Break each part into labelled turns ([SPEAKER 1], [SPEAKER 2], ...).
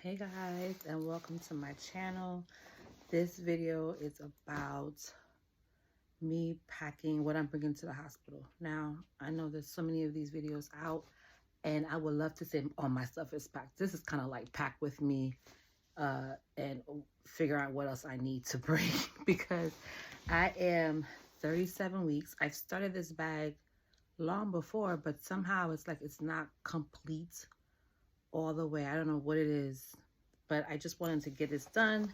[SPEAKER 1] Hey guys, and welcome to my channel. This video is about me packing what I'm bringing to the hospital. Now, I know there's so many of these videos out, and I would love to say all my stuff is packed. This is kind of like pack with me and figure out what else I need to bring because I am 37 weeks. I started this bag long before, but somehow it's like it's not complete all the way. I don't know what it is, but I just wanted to get this done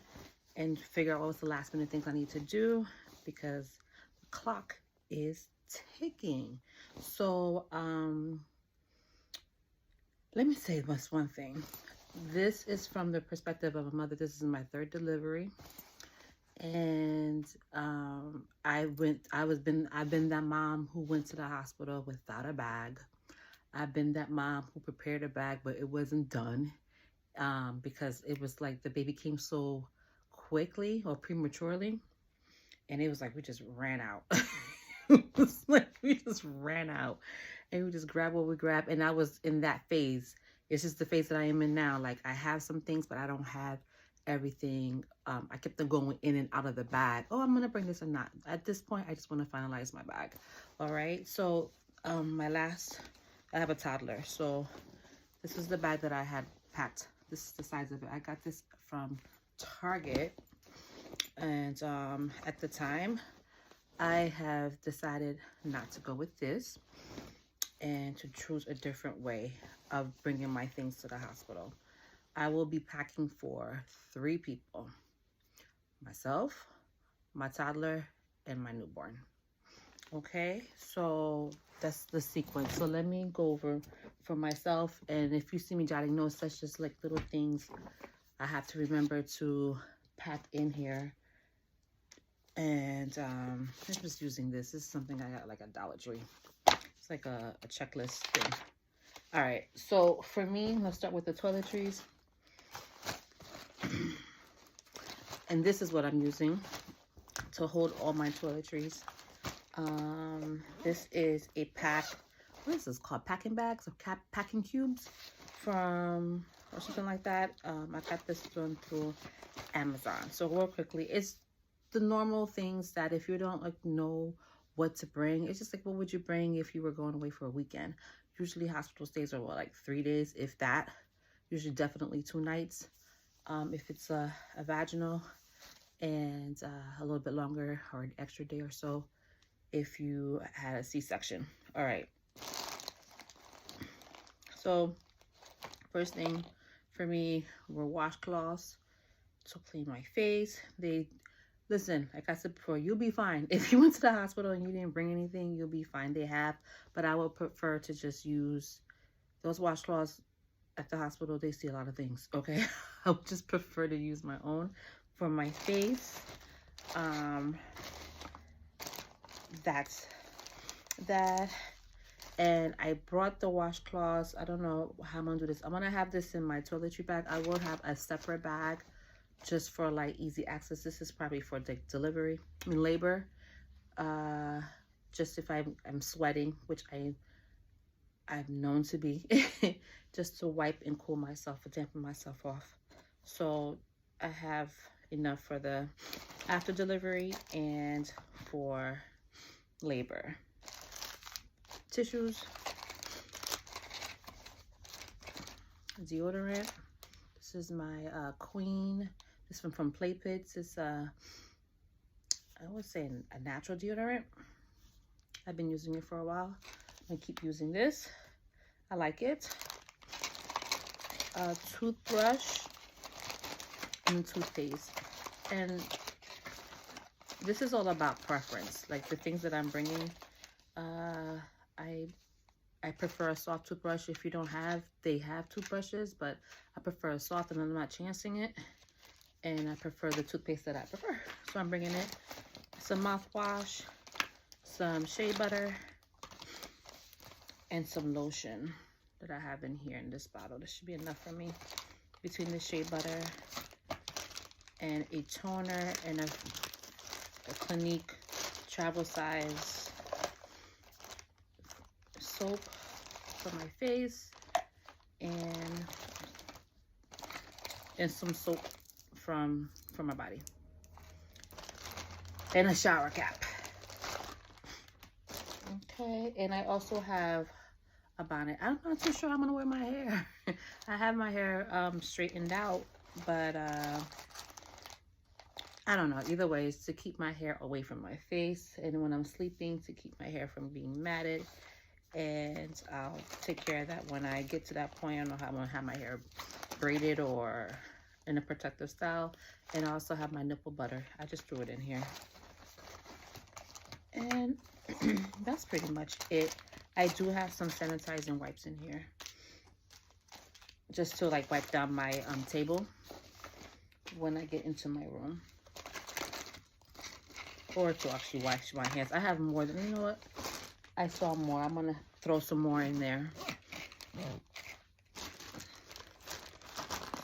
[SPEAKER 1] and figure out what was the last minute things I need to do because the clock is ticking. So let me say this one thing. This is from the perspective of a mother. This is my third delivery, and I've been that mom who went to the hospital without a bag. I've been that mom who prepared a bag, but it wasn't done because it was like the baby came so quickly or prematurely, and it was like we just ran out. It was like we just ran out, and we just grabbed what we grabbed, and I was in that phase. It's just the phase that I am in now. Like I have some things, but I don't have everything. I kept them going in and out of the bag. Oh, I'm gonna bring this or not. At this point, I just want to finalize my bag. All right. So I have a toddler. So this is the bag that I had packed. This is the size of it. I got this from Target, and at the time, I have decided not to go with this and to choose a different way of bringing my things to the hospital. I will be packing for 3 people: myself, my toddler, and my newborn. Okay, so that's the sequence. So let me go over for myself, and if you see me jotting notes, that's just like little things I have to remember to pack in here. And I'm just using this. This is something I got like a Dollar Tree. It's like a checklist thing. All right, so for me, let's start with the toiletries. And this is what I'm using to hold all my toiletries. This is a pack. What is this called? Packing bags or packing cubes from or something like that. I got this one through Amazon. So real quickly, it's the normal things that if you don't like know what to bring, it's just like what would you bring if you were going away for a weekend? Usually hospital stays are what, like 3 days, if that. Usually definitely 2 nights. If it's a vaginal, and a little bit longer or an extra day or so if you had a C-section. All right. So first thing for me were washcloths to clean my face. Listen, like I said before, you'll be fine. If you went to the hospital and you didn't bring anything, you'll be fine. They have, but I would prefer to just use those washcloths at the hospital. They see a lot of things, okay? I would just prefer to use my own for my face. That's that. And I brought the washcloths. I don't know how I'm gonna do this. I'm gonna have this in my toiletry bag. I will have a separate bag just for like easy access. This is probably for the delivery, labor. Just if I'm sweating, which I'm known to be, just to wipe and cool myself, or dampen myself off. So I have enough for the after delivery and for labor. Tissues, deodorant. This is my Queen. This one from Play Pits. It's I would say a natural deodorant. I've been using it for a while. I keep using this. I like it. A toothbrush and toothpaste. And this is all about preference. Like the things that I'm bringing, I prefer a soft toothbrush. If you don't have, they have toothbrushes, but I prefer a soft, and I'm not chancing it. And I prefer the toothpaste that I prefer. So I'm bringing it. Some mouthwash, some shea butter, and some lotion that I have in here in this bottle. This should be enough for me. Between the shea butter and a toner and a Clinique travel size soap for my face, and and some soap from my body. And a shower cap. Okay, and I also have a bonnet. I'm not too sure I'm gonna wear my hair. I have my hair straightened out, but I don't know. Either way, it's to keep my hair away from my face, and when I'm sleeping, to keep my hair from being matted. And I'll take care of that when I get to that point. I don't know how I'm gonna have my hair braided or in a protective style. And I also have my nipple butter. I just threw it in here. And that's pretty much it. I do have some sanitizing wipes in here, just to like wipe down my table when I get into my room, or to actually wash my hands. I have more than, you know what? I saw more. I'm gonna throw some more in there.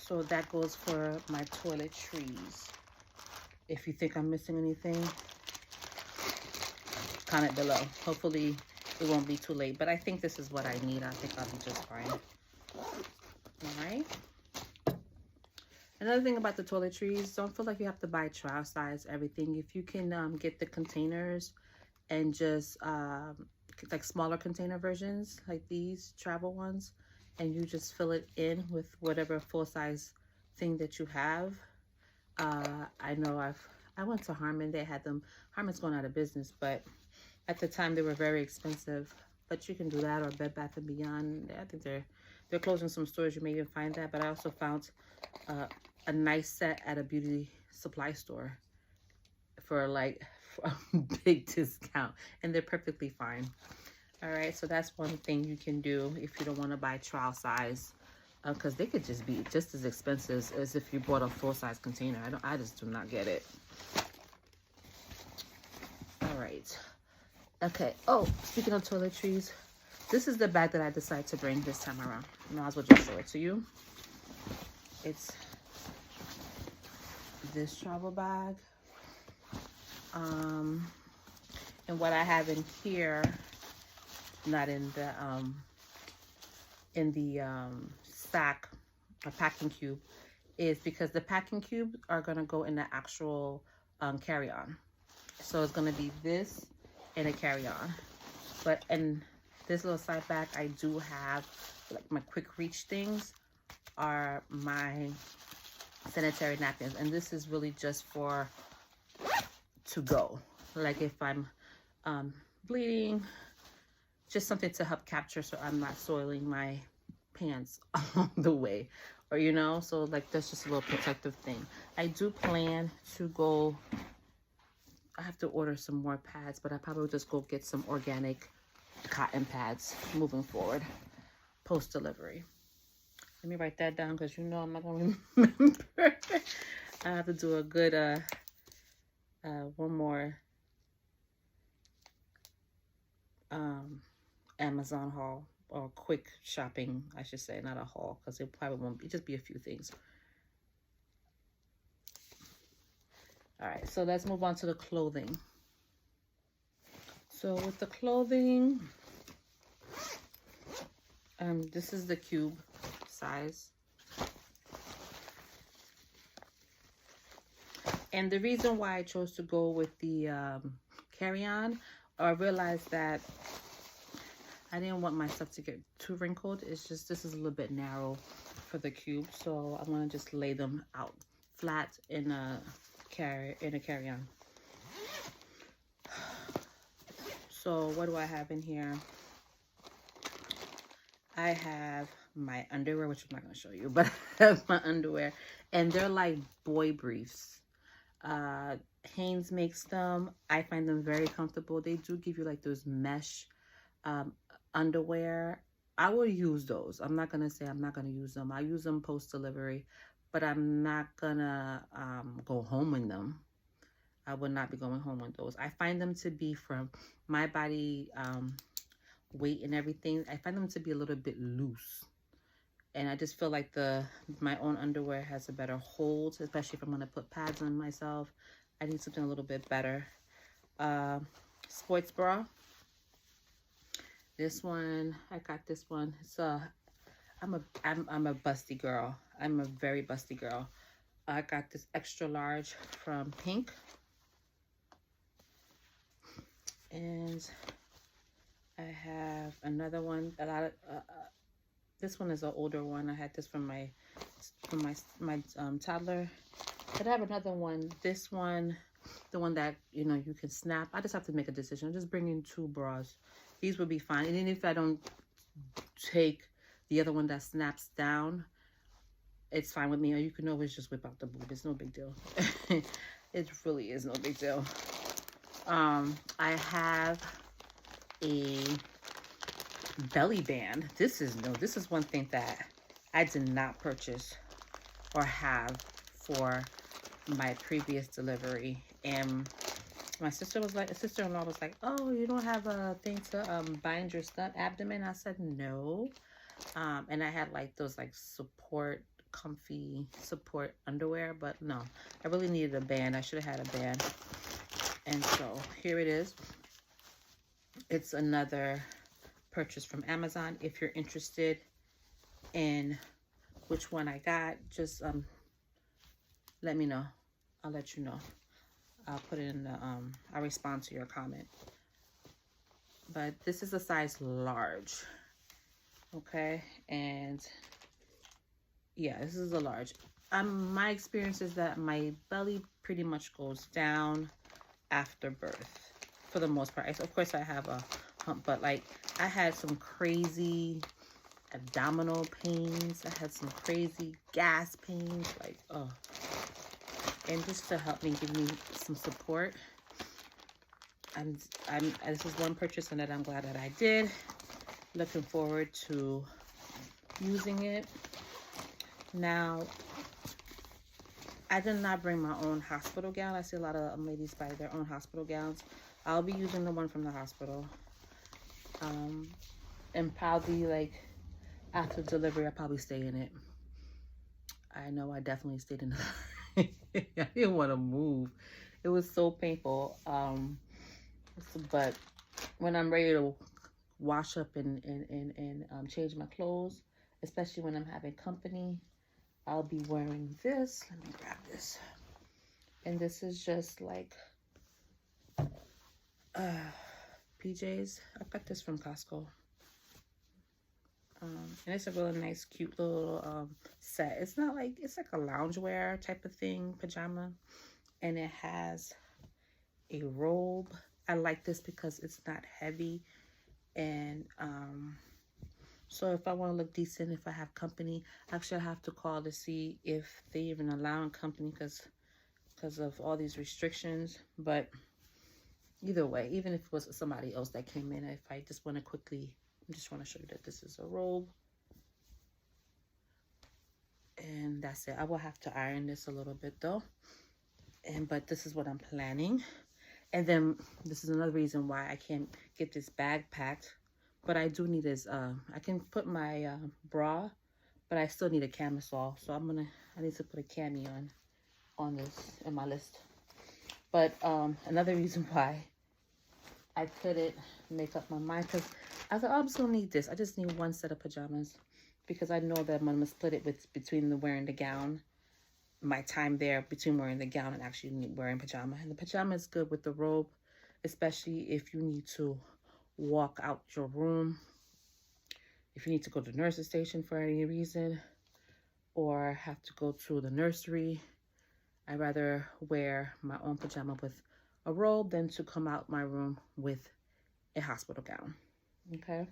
[SPEAKER 1] So that goes for my toiletries. If you think I'm missing anything, comment below. Hopefully it won't be too late, but I think this is what I need. I think I'll be just fine. All right. Another thing about the toiletries, don't feel like you have to buy trial size everything. If you can get the containers and just like smaller container versions, like these travel ones, and you just fill it in with whatever full size thing that you have. I know I went to Harmon. They had them. Harmon's going out of business, but at the time they were very expensive. But you can do that, or Bed Bath & Beyond. I think they're closing some stores. You may even find that. But I also found a nice set at a beauty supply store for like a big discount, and they're perfectly fine. All right, so that's one thing you can do if you don't want to buy trial size, because they could just be just as expensive as if you bought a full-size container. I just do not get it. All right. Okay. Oh, speaking of toiletries, this is the bag that I decided to bring this time around. Might as well just show it to you. It's this travel bag. And what I have in here, not in the sack or packing cube, is because the packing cubes are gonna go in the actual carry-on. So it's gonna be this and a carry-on. But in this little side bag, I do have like my quick reach things are my sanitary napkins, and this is really just for to go. Like if I'm bleeding, just something to help capture so I'm not soiling my pants along the way, or you know, so like that's just a little protective thing. I do plan to go, I have to order some more pads, but I probably will just go get some organic cotton pads moving forward post delivery. Let me write that down, because you know I'm not gonna remember. I have to do a good one more Amazon haul, or quick shopping, I should say, not a haul, because it probably won't be, just be a few things. All right, so let's move on to the clothing. So with the clothing, this is the cube size. And the reason why I chose to go with the carry-on, I realized that I didn't want my stuff to get too wrinkled. It's just, this is a little bit narrow for the cube, so I'm gonna just lay them out flat in a carry-on. So what do I have in here? I have my underwear, which I'm not gonna show you, but I have my underwear, and they're like boy briefs. Hanes makes them. I find them very comfortable. They do give you like those mesh underwear. I will use those. I'm not gonna say I'm not gonna use them. I use them post delivery, but I'm not gonna go home in them. I would not be going home with those. I find them to be, from my body weight and everything, I find them to be a little bit loose. And I just feel like my own underwear has a better hold, especially if I'm gonna put pads on myself. I need something a little bit better. Sports bra. This one, I got this one. It's a I'm a busty girl. I'm a very busty girl. I got this extra large from Pink, and I have another one. This one is an older one. I had this from my toddler. But I have another one. This one, the one that you know you can snap. I just have to make a decision. I'm just bringing 2 bras. These would be fine. And then if I don't take the other one that snaps down, it's fine with me. Or you can always just whip out the boob. It's no big deal. It really is no big deal. I have a belly band. This is one thing that I did not purchase or have for my previous delivery. And my sister-in-law was like, oh, you don't have a thing to bind your abdomen? I said no. And I had like those like comfy support underwear, but no, I really needed a band. I should have had a band. And so here it is. It's another purchase from Amazon. If you're interested in which one I got, just let me know. I'll let you know. I'll put it in the I'll respond to your comment. But this is a size large. Okay, and yeah, this is a large. My experience is that my belly pretty much goes down after birth for the most part. Of course, I have a hump, but like I had some crazy abdominal pains. I had some crazy gas pains, like oh. And just to help me, give me some support, this is one purchase and that I'm glad that I did. Looking forward to using it. Now, I did not bring my own hospital gown. I see a lot of ladies buy their own hospital gowns. I'll be using the one from the hospital. And probably like after delivery, I'll probably stay in it. I know I definitely stayed in the I didn't want to move. It was so painful. But when I'm ready to wash up and change my clothes, especially when I'm having company, I'll be wearing this. Let me grab this. And this is just like PJs. I got this from Costco. And it's a really nice, cute little set. It's not like, it's like a loungewear type of thing, pajama. And it has a robe. I like this because it's not heavy. And so if I want to look decent, if I have company, actually I have to call to see if they even allow company because of all these restrictions. But either way, even if it was somebody else that came in, if I just want to quickly, I just want to show you that this is a robe. And that's it. I will have to iron this a little bit though. But this is what I'm planning. And then this is another reason why I can't get this bag packed. But I do need this, I can put my bra, but I still need a camisole. So I need to put a cami on this in my list. But another reason why I couldn't make up my mind, because I thought, oh, I'm just gonna need this. I just need one set of pajamas because I know that I'm gonna split it between the wearing the gown, my time there between wearing the gown and actually wearing pajama. And the pajama is good with the robe, especially if you need to walk out your room, if you need to go to the nurse's station for any reason, or have to go to the nursery. I'd rather wear my own pajama with a robe than to come out my room with a hospital gown. Okay.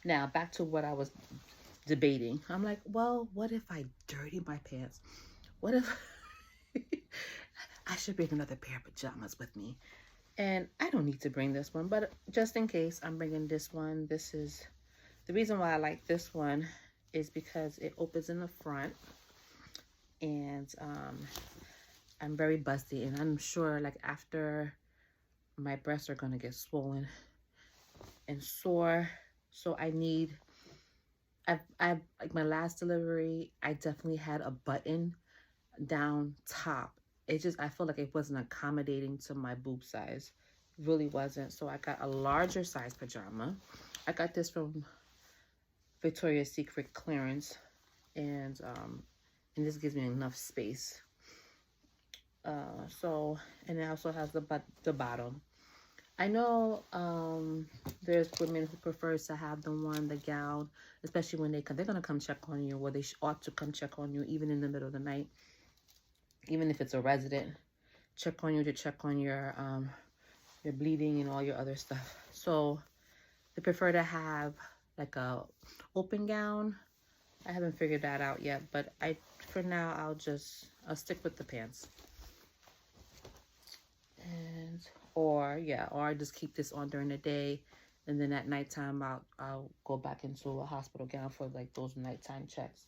[SPEAKER 1] Now back to what I was debating. I'm like, well, what if I dirty my pants? What if I should bring another pair of pajamas with me? And I don't need to bring this one, but just in case, I'm bringing this one. This is the reason why I like this one is because it opens in the front. And I'm very busty, and I'm sure like after my breasts are gonna get swollen and sore. So I need, I like my last delivery, I definitely had a button down top. It just, I feel like it wasn't accommodating to my boob size. really wasn't. So I got a larger size pajama. I got this from Victoria's Secret clearance, and this gives me enough space. And it also has the bottom. I know there's women who prefers to have the gown, especially when they're gonna come check on you, or they ought to come check on you even in the middle of the night, even if it's a resident, check on you to check on your bleeding and all your other stuff. So they prefer to have like a open gown. I haven't figured that out yet, but for now I'll stick with the pants. And or I just keep this on during the day, and then at nighttime I'll go back into a hospital gown for like those nighttime checks.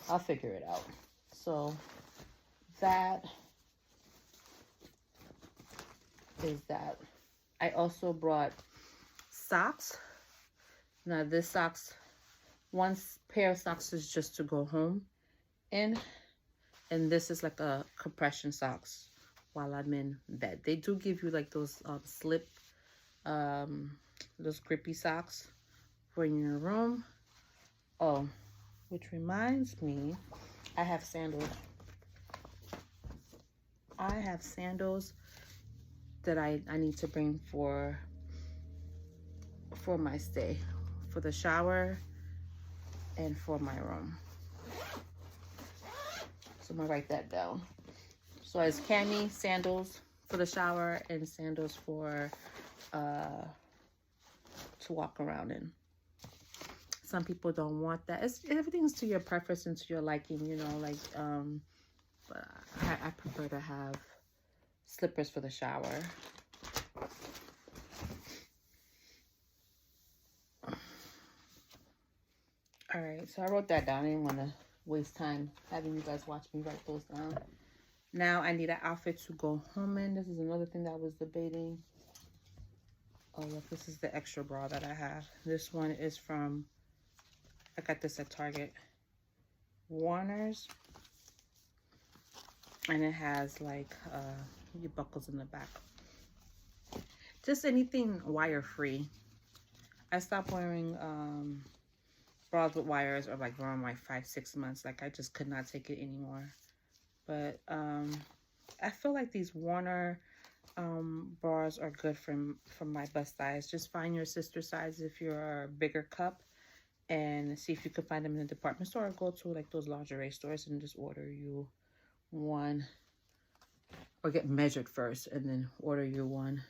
[SPEAKER 1] I'll figure it out. So that is that. I also brought socks. Now this socks, one pair of socks is just to go home in, and this is like a compression socks while I'm in bed. They do give you like those slip, those grippy socks for in your room. Oh, which reminds me, I have sandals. I have sandals that I need to bring for my stay, for the shower and for my room. So I'm gonna write that down. So it's cami, sandals for the shower, and sandals for to walk around in. Some people don't want that. Everything's to your preference and to your liking, you know, like but I prefer to have slippers for the shower. All right, so I wrote that down. I didn't want to waste time having you guys watch me write those down. Now I need an outfit to go home in. This is another thing that I was debating. Oh, look, this is the extra bra that I have. This one is from, I got this at Target. Warner's. And it has like your buckles in the back. Just anything wire free. I stopped wearing bras with wires, or like around my 5-6 months. Like I just could not take it anymore. But I feel like these Warner bras are good for my bust size. Just find your sister size if you're a bigger cup, and see if you can find them in the department store, or go to like those lingerie stores and just order you one, or get measured first and then order you one,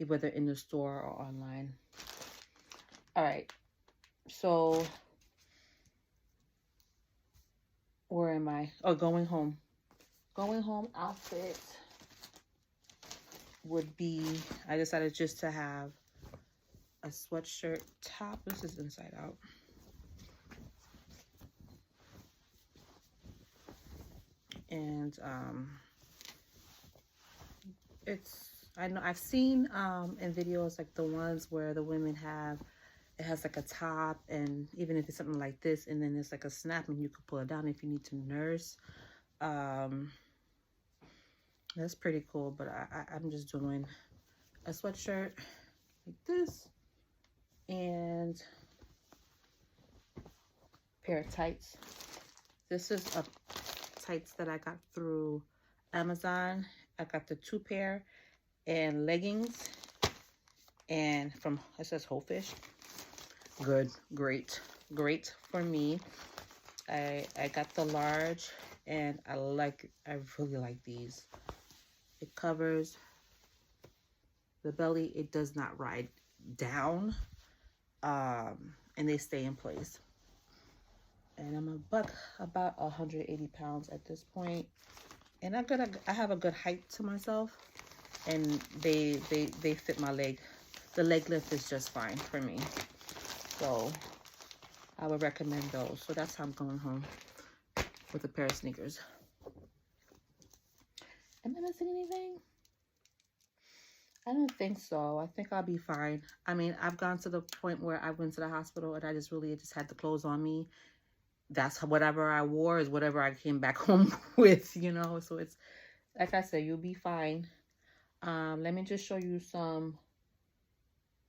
[SPEAKER 1] whether in the store or online. All right, so where am I? Oh, going home. Going home outfit would be, I decided just to have a sweatshirt top. This is inside out. And I know I've seen in videos like the ones where the women have, it has like a top, and even if it's something like this, and then it's like a snap and you could pull it down if you need to nurse. That's pretty cool, but I'm just doing a sweatshirt like this, and a pair of tights. This is a tights that I got through Amazon. I got the 2 pair, and leggings, and from, it says Whole Fish. Good, great for me. I got the large, and I really like these. It covers the belly. It does not ride down, and they stay in place. And I'm about 180 pounds at this point, and I have a good height to myself, and they fit my leg. The leg lift is just fine for me, so I would recommend those. So that's how I'm going home, with a pair of sneakers. Am I missing anything? I don't think so. I think I'll be fine. I mean, I've gone to the point where I went to the hospital and I just had the clothes on me. That's whatever I wore is whatever I came back home with, you know. So it's, like I said, you'll be fine. Let me just show you some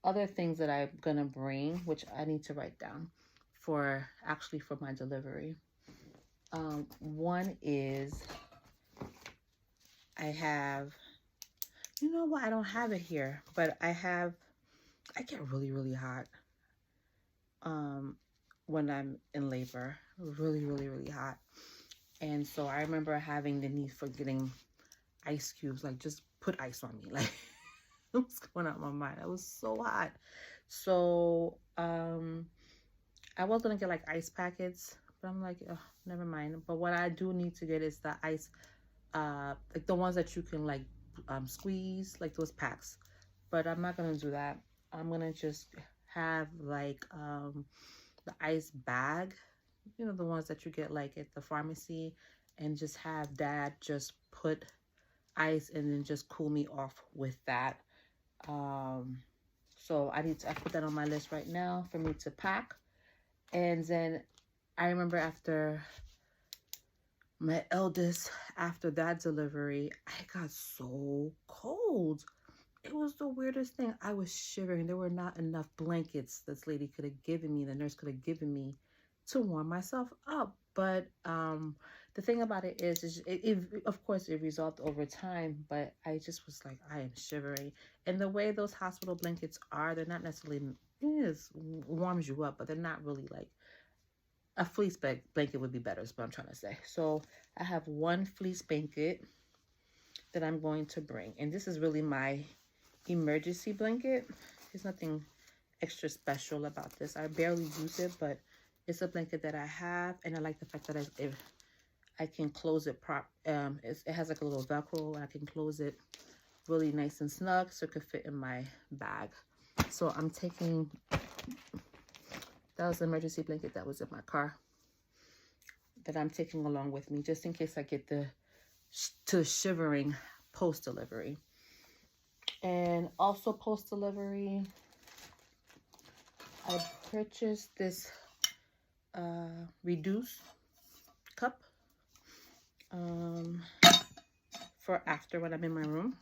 [SPEAKER 1] other things that I'm gonna bring, which I need to write down for my delivery. One is I have, you know what? I don't have it here, but I get really, really hot when I'm in labor. Really, really, really hot. And so I remember having the need for getting ice cubes, like just put ice on me. Like what's going on in my mind? I was so hot. So I was gonna get like ice packets, but I'm like, oh, never mind. But what I do need to get is the ice, like the ones that you can like squeeze, like those packs. But I'm not gonna do that. I'm gonna just have like the ice bag, you know, the ones that you get like at the pharmacy, and just have dad just put ice and then just cool me off with that. So I put that on my list right now for me to pack. And then I remember after my eldest, after that delivery, I got so cold. It was the weirdest thing. I was shivering. There were not enough blankets this lady could have given me, the nurse could have given me to warm myself up. But the thing about it is of course, it resolved over time, but I just was like, I am shivering. And the way those hospital blankets are, they're not necessarily, it warms you up, but they're not really like, a fleece blanket would be better is what I'm trying to say. So I have one fleece blanket that I'm going to bring. And this is really my emergency blanket. There's nothing extra special about this. I barely use it, but it's a blanket that I have, and I like the fact that I can close it it has like a little Velcro, and I can close it really nice and snug so it could fit in my bag. So I'm taking, that was the emergency blanket that was in my car that I'm taking along with me just in case I get to shivering post-delivery. And also post-delivery, I purchased this reduce cup for after when I'm in my room.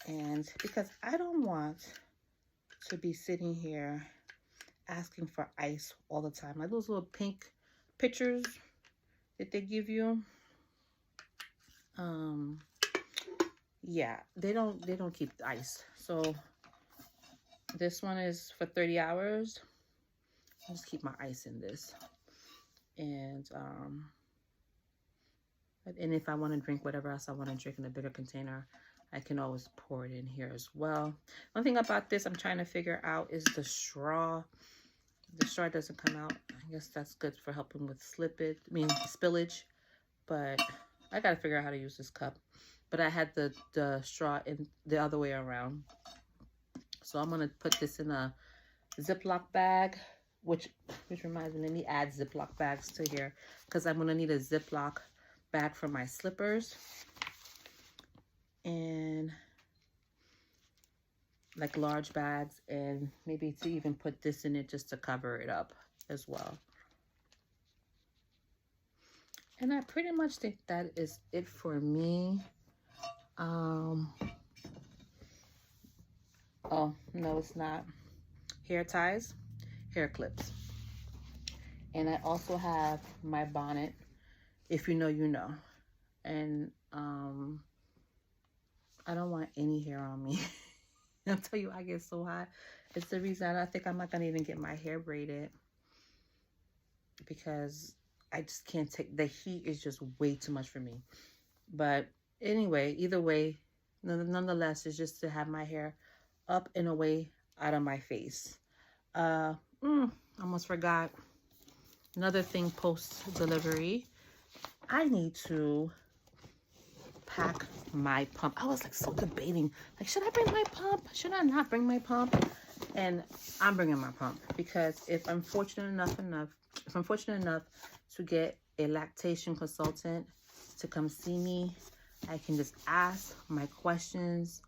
[SPEAKER 1] And because I don't want to be sitting here asking for ice all the time, like those little pink pitchers that they give you. Yeah, they don't keep the ice. So this one is for 30 hours. I'll just keep my ice in this. And if I want to drink whatever else I want to drink in a bigger container, I can always pour it in here as well. One thing about this I'm trying to figure out is the straw. The straw doesn't come out. I guess that's good for helping with spillage. But I got to figure out how to use this cup. But I had the straw in the other way around. So I'm going to put this in a Ziploc bag, which reminds me, let me add Ziploc bags to here, because I'm going to need a Ziploc bag for my slippers. And like large bags, and maybe to even put this in it just to cover it up as well. And I pretty much think that is it for me. Oh, no, it's not. Hair ties, hair clips. And I also have my bonnet. If you know, you know. And I don't want any hair on me. I'll tell you, I get so hot. It's the reason I think I'm not going to even get my hair braided, because I just can't take, the heat is just way too much for me. But anyway, either way, nonetheless, it's just to have my hair up and away out of my face. Almost forgot. Another thing post-delivery, I need to pack my pump. I was like so debating, like, should I bring my pump? Should I not bring my pump? And I'm bringing my pump, because if I'm fortunate enough to get a lactation consultant to come see me, I can just ask my questions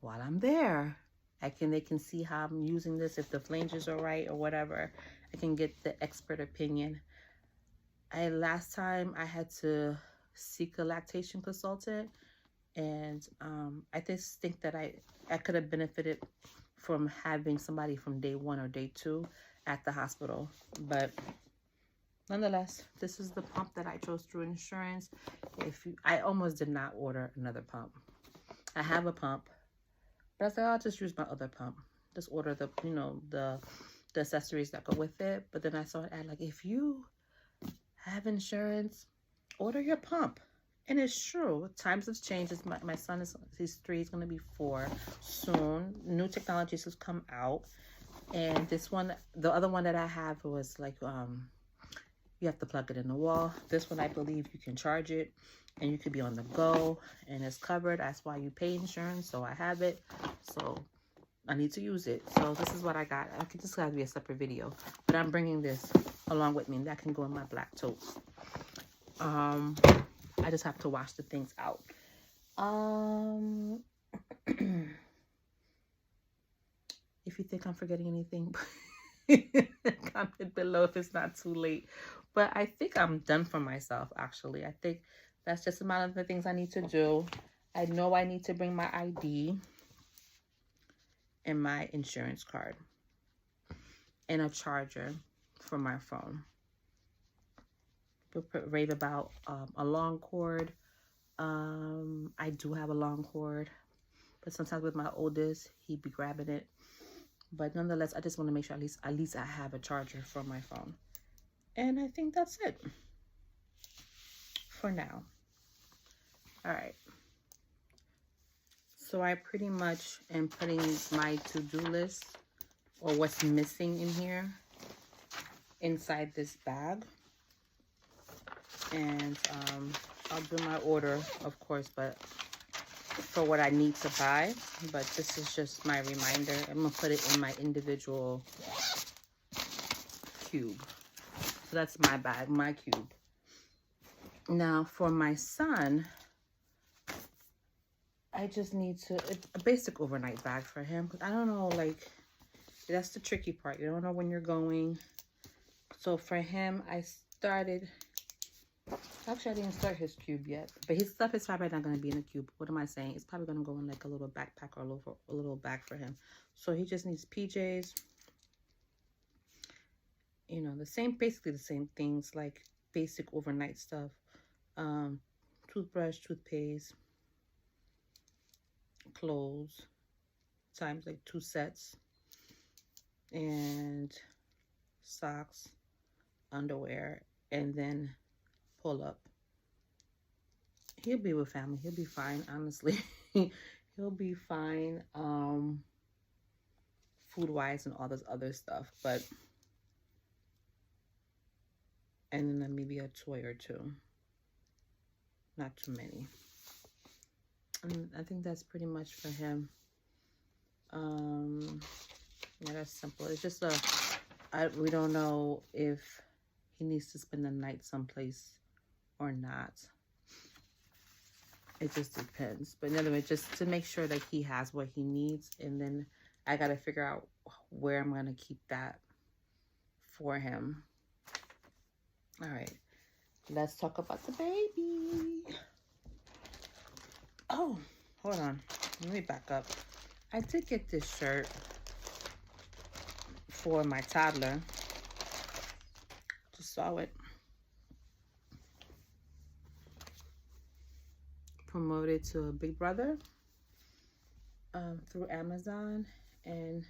[SPEAKER 1] while I'm there. They can see how I'm using this, if the flanges are right or whatever. I can get the expert opinion. Last time I had to seek a lactation consultant, And I just think that I could have benefited from having somebody from day 1 or day 2 at the hospital. But nonetheless, this is the pump that I chose through insurance. I almost did not order another pump. I have a pump, but I said, I'll just use my other pump. Just order the, the accessories that go with it. But then I saw it ad like, if you have insurance, order your pump. And it's true. Times have changed. My son he's 3. He's going to be 4 soon. New technologies has come out. And this one, the other one that I have was like, you have to plug it in the wall. This one, I believe you can charge it and you could be on the go and it's covered. That's why you pay insurance. So I have it. So I need to use it. So this is what I got. This got to be a separate video, but I'm bringing this along with me. That can go in my black tote. I just have to wash the things out. If you think I'm forgetting anything, comment below if it's not too late. But I think I'm done for myself, actually. I think that's just about of the things I need to do. I know I need to bring my ID and my insurance card and a charger for my phone. Rave about a long cord. I do have a long cord, but sometimes with my oldest, he'd be grabbing it. But nonetheless, I just want to make sure at least I have a charger for my phone. And I think that's it for now. All right. So I pretty much am putting my to-do list or what's missing in here inside this bag. And I'll do my order, of course, but for what I need to buy. But this is just my reminder. I'm going to put it in my individual cube. So that's my bag, my cube. Now, for my son, I just need it's a basic overnight bag for him. Because I don't know, like, that's the tricky part. You don't know when you're going. So for him, I started... Actually, I didn't start his cube yet. But his stuff is probably not going to be in a cube. What am I saying? It's probably going to go in like a little backpack or a little bag for him. So he just needs PJs. You know, basically the same things, like basic overnight stuff. Toothbrush, toothpaste, clothes, times like 2 sets, and socks, underwear, and then pull up. He'll be with family. He'll be fine, honestly. He'll be fine food-wise and all this other stuff. But and then maybe a toy or 2. Not too many. And I think that's pretty much for him. Yeah, that's simple. It's just we don't know if he needs to spend the night someplace or not. It just depends. But in other words, just to make sure that he has what he needs. And then I got to figure out where I'm going to keep that for him. All right. Let's talk about the baby. Oh, hold on. Let me back up. I did get this shirt for my toddler. Just saw it. Promoted to a big brother through Amazon. And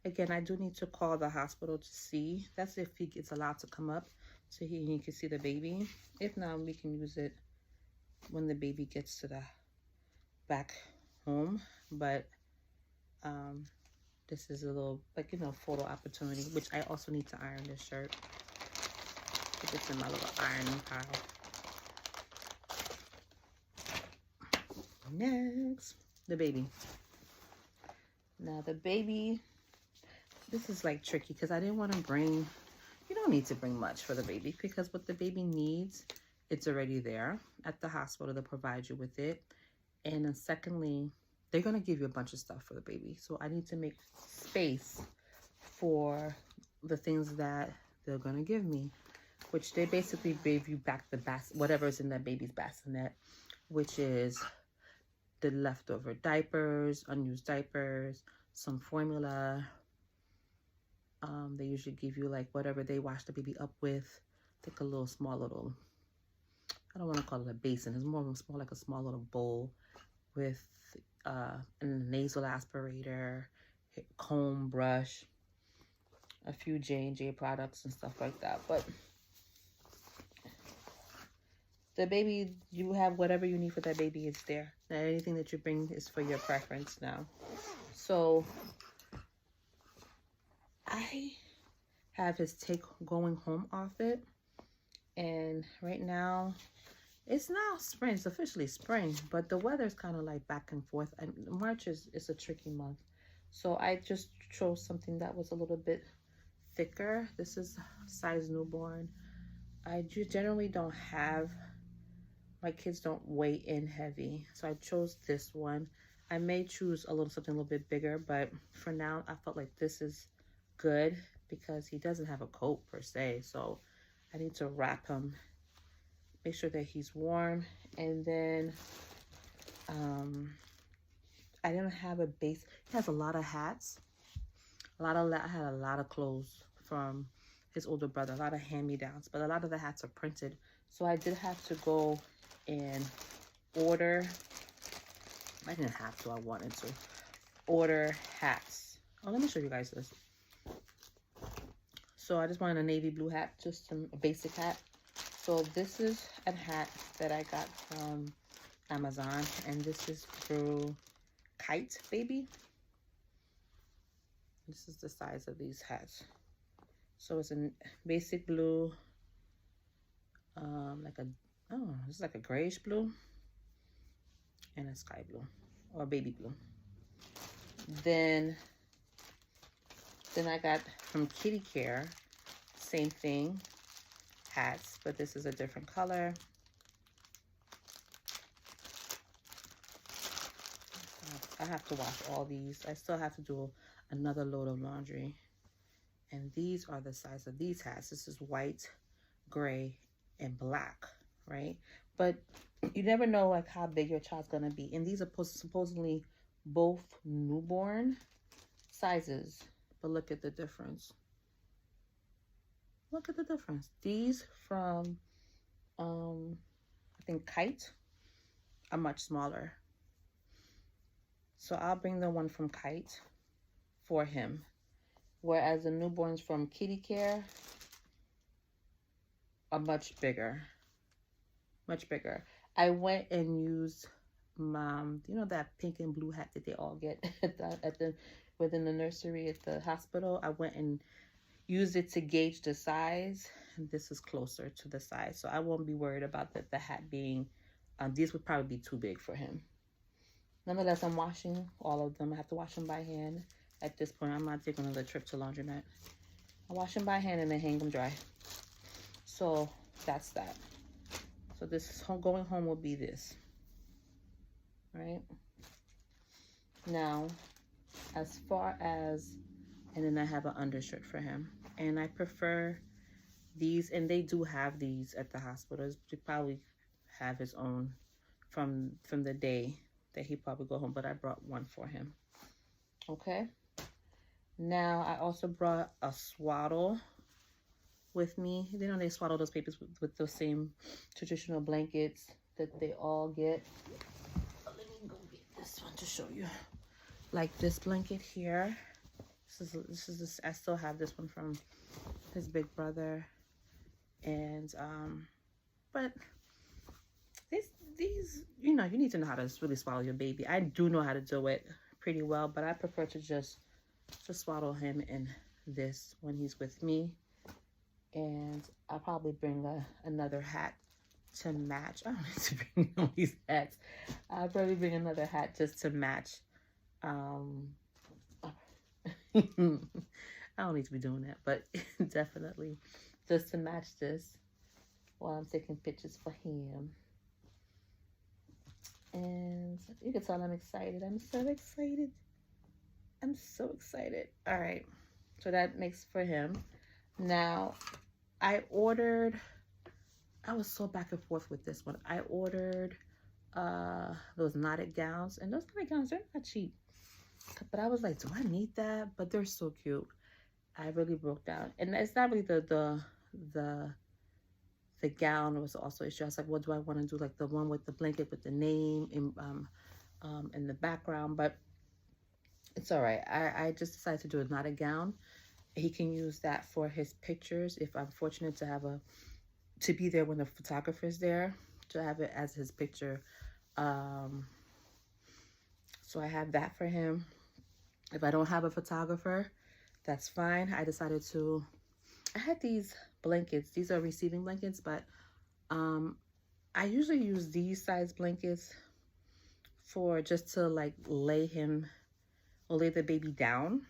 [SPEAKER 1] again, I do need to call the hospital to see. That's if he gets allowed to come up so he can see the baby. If not, we can use it when the baby gets to the back home. But this is a little, like, you know, photo opportunity, which I also need to iron this shirt. Put this in my little ironing pile. Next, the baby. Now the baby, this is like tricky because I didn't want to bring, you don't need to bring much for the baby because what the baby needs, it's already there at the hospital to provide you with it. And then secondly, they're going to give you a bunch of stuff for the baby. So I need to make space for the things that they're going to give me, which they basically gave you back the whatever's in that baby's bassinet, which is the leftover diapers, unused diapers, some formula. They usually give you like whatever they wash the baby up with. Take a little small little, I don't want to call it a basin. It's more like a small little bowl with a nasal aspirator, comb, brush, a few J&J products and stuff like that. But the baby, you have whatever you need for that baby, it's there. Now, anything that you bring is for your preference now. So I have his take going home outfit, and right now it's now spring. It's officially spring, but the weather's kind of like back and forth, and March is a tricky month. So I just chose something that was a little bit thicker. This is size newborn. I generally don't have, my kids don't weigh in heavy, so I chose this one. I may choose something a little bit bigger, but for now I felt like this is good because he doesn't have a coat per se, so I need to wrap him, make sure that he's warm. And then I didn't have a base. He has a lot of hats, I had a lot of clothes from his older brother, a lot of hand-me-downs, but a lot of the hats are printed, so I did have to go and order. I didn't have to, I wanted to order hats. Oh, let me show you guys this. So I just wanted a navy blue hat, just a basic hat. So this is a hat that I got from Amazon, and this is through Kite Baby. This is the size of these hats. So it's a basic blue, this is like a grayish blue and a sky blue or baby blue. Then I got from Kitty Care, same thing, hats, but this is a different color. I have to wash all these. I still have to do another load of laundry. And these are the size of these hats. This is white, gray, and black, right? But you never know like how big your child's gonna be. And these are supposedly both newborn sizes. But look at the difference. Look at the difference. These from, I think Kite, are much smaller. So I'll bring the one from Kite for him. Whereas the newborns from Kitty Care are much bigger. Much bigger. I went and used that pink and blue hat that they all get within the nursery at the hospital. I went and used it to gauge the size. And this is closer to the size. So I won't be worried about the hat being, these would probably be too big for him. Nonetheless, I'm washing all of them. I have to wash them by hand. At this point, I'm not taking another trip to laundromat. I wash them by hand and then hang them dry. So that's that. So this going home will be this. Right? Now, as far as, and then I have an undershirt for him. And I prefer these, and they do have these at the hospitals. They probably have his own from the day that he probably go home, but I brought one for him. Okay? Now, I also brought a swaddle with me. You know, they swaddle those papers with those same traditional blankets that they all get. Let me go get this one to show you. Like this blanket here. I still have this one from his big brother. And, but these, you need to know how to really swaddle your baby. I do know how to do it pretty well, but I prefer to just swaddle him in this when he's with me. And I'll probably bring another hat to match. I don't need to bring all these hats. I'll probably bring another hat just to match. I don't need to be doing that, but definitely just to match this while I'm taking pictures for him. And you can tell I'm excited. I'm so excited. I'm so excited. All right. So that makes for him. Now, I was so back and forth with this one. I ordered those knotted gowns. And those knotted gowns, they're not cheap. But I was like, do I need that? But they're so cute. I really broke down. And it's not really the gown was also issue. I was like, what do I want to do? Like the one with the blanket with the name in the background. But it's all right. I just decided to do it, not a gown. He can use that for his pictures if I'm fortunate to have to be there when the photographer's there, to have it as his picture. So I have that for him. If I don't have a photographer, that's fine. I had these blankets. These are receiving blankets, but I usually use these size blankets for just to like lay the baby down.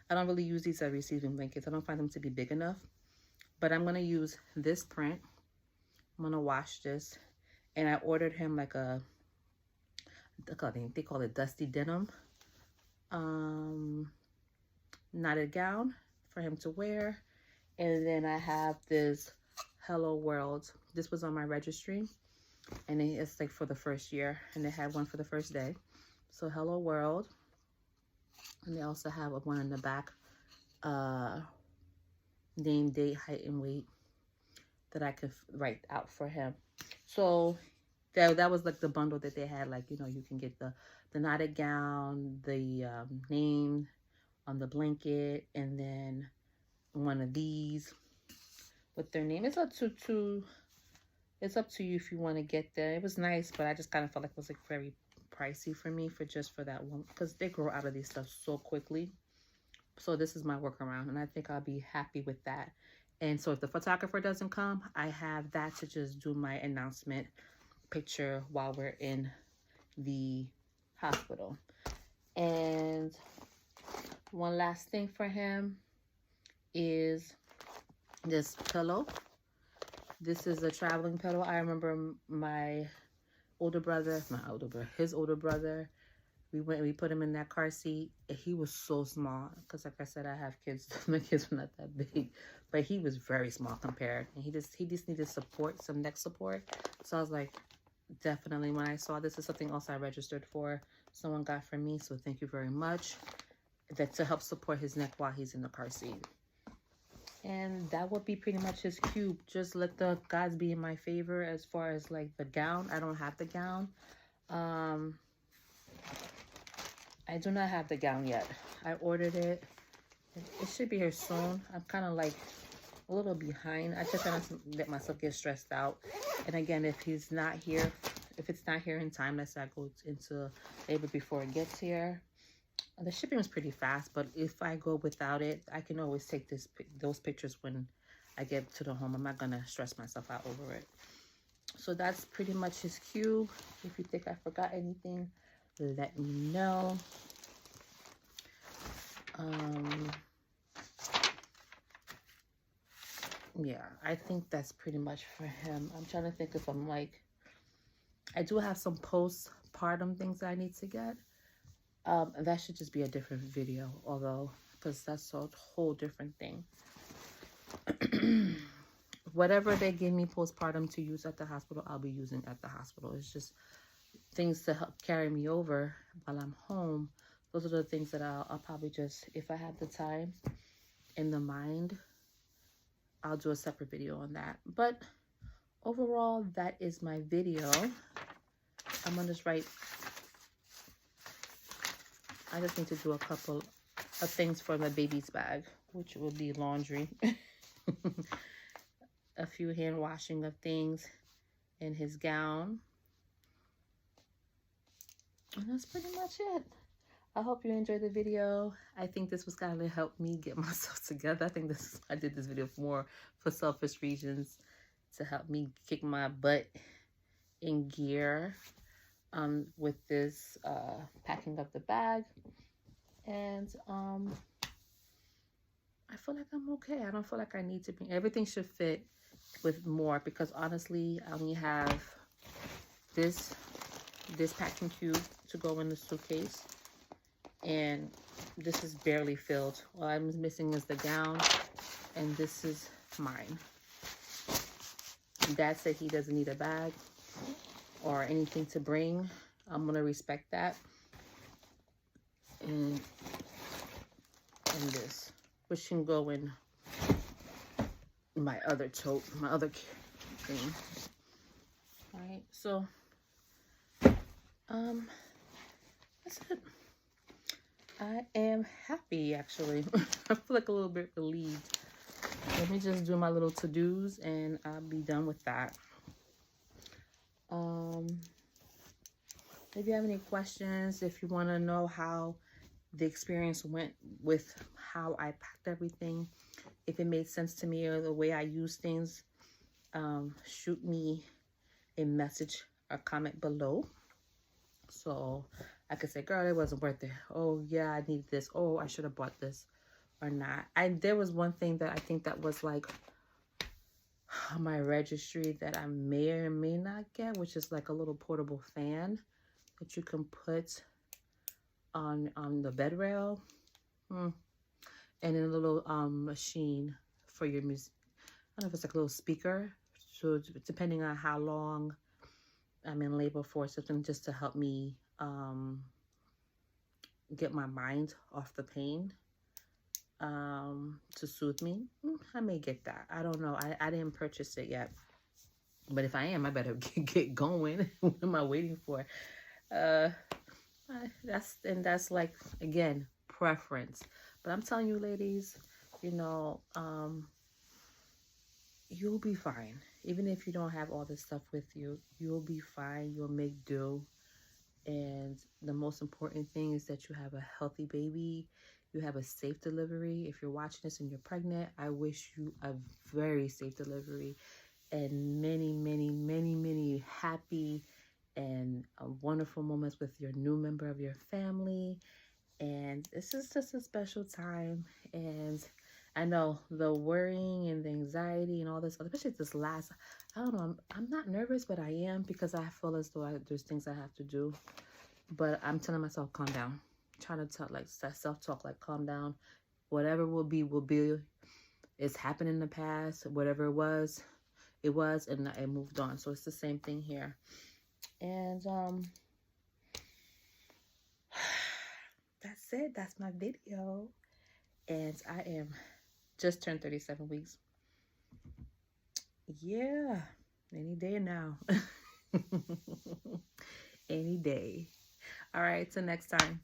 [SPEAKER 1] I don't really use these as receiving blankets. I don't find them to be big enough. But I'm going to use this print. I'm going to wash this. And I ordered him like they call it dusty denim. Knotted gown for him to wear. And then I have this Hello World. This was on my registry. And it's like for the first year. And they had one for the first day. So Hello World. And they also have one in the back. Name, date, height, and weight that I could write out for him. So that was like the bundle that they had. Like, you know, you can get the knotted gown, the name on the blanket, and then one of these with their name. It's up to you if you want to get that. It was nice, but I just kind of felt like it was like very pricey for me for that one, because they grow out of these stuff so quickly. So this is my workaround, and I think I'll be happy with that. And so if the photographer doesn't come, I have that to just do my announcement picture while we're in the hospital. And one last thing for him is this pillow. This is a traveling pillow. I remember his older brother, we put him in that car seat, and he was so small, because like I said, I have kids. My kids were not that big, but he was very small compared, and he just needed support, some neck support. So I was like, definitely, when I saw this is something else I registered for, someone got for me, so thank you very much, that to help support his neck while he's in the car seat. And that would be pretty much his cube. Just let the gods be in my favor as far as like the gown. I don't have the gown. I do not have the gown yet. I ordered it. It should be here soon. I'm kind of like a little behind. I just try not to let myself get stressed out. And again, if it's not here in time, let's say I go into labor before it gets here. The shipping was pretty fast, but if I go without it, I can always take those pictures when I get to the home. I'm not gonna stress myself out over it. So that's pretty much his cube. If you think I forgot anything, let me know. Yeah, I think that's pretty much for him. I'm trying to think if I do have some postpartum things I need to get. That should just be a different video, although, because that's a whole different thing. Whatever they give me postpartum to use at the hospital, I'll be using at the hospital. It's just things to help carry me over while I'm home. Those are the things that I'll probably just, if I have the time and the mind, I'll do a separate video on that. But overall, that is my video. I'm going to just write, I just need to do a couple of things for my baby's bag, which will be laundry. A few hand washing of things in his gown. And that's pretty much it. I hope you enjoyed the video. I think this was kind of help me get myself together. I think I did this video more for selfish reasons, to help me kick my butt in gear with this packing up the bag. And I feel like I'm okay. I don't feel like I need to be. Everything should fit with more, because honestly, I only have this packing cube to go in the suitcase, and this is barely filled. All I'm missing is the gown, and this is mine. Dad said he doesn't need a bag or anything to bring, I'm going to respect that. And this, which can go in my other tote, my other thing. All right, so that's it. I am happy, actually. I feel like a little bit relieved. Let me just do my little to-dos and I'll be done with that. If you have any questions, if you want to know how the experience went with how I packed everything, if it made sense to me or the way I use things, shoot me a message or comment below. So I could say, girl, it wasn't worth it. Oh yeah, I need this. Oh, I should have bought this or not. There was one thing that I think that was like on my registry that I may or may not get, which is like a little portable fan that you can put on the bed rail. And then a little machine for your music. I don't know if it's like a little speaker. So depending on how long I'm in labor for, something just to help me get my mind off the pain, to soothe me. I may get that. I don't know. I didn't purchase it yet. But if I am, I better get going. What am I waiting for? That's like, again, preference. But I'm telling you, ladies, you know, you'll be fine. Even if you don't have all this stuff with you, you'll be fine. You'll make do. And the most important thing is that you have a healthy baby. You have a safe delivery. If you're watching this and you're pregnant, I wish you a very safe delivery and many, many, many, many happy and wonderful moments with your new member of your family. And this is just a special time. And I know the worrying and the anxiety and all this, especially this last, I don't know, I'm not nervous, but I am, because I feel as though there's things I have to do. But I'm telling myself, calm down. I'm trying to tell, like, self-talk, like, calm down. Whatever will be, will be. It's happened in the past. Whatever it was, and it moved on. So it's the same thing here. And that's it. That's my video. And I am just turned 37 weeks. Yeah, any day now. Any day. All right, till next time.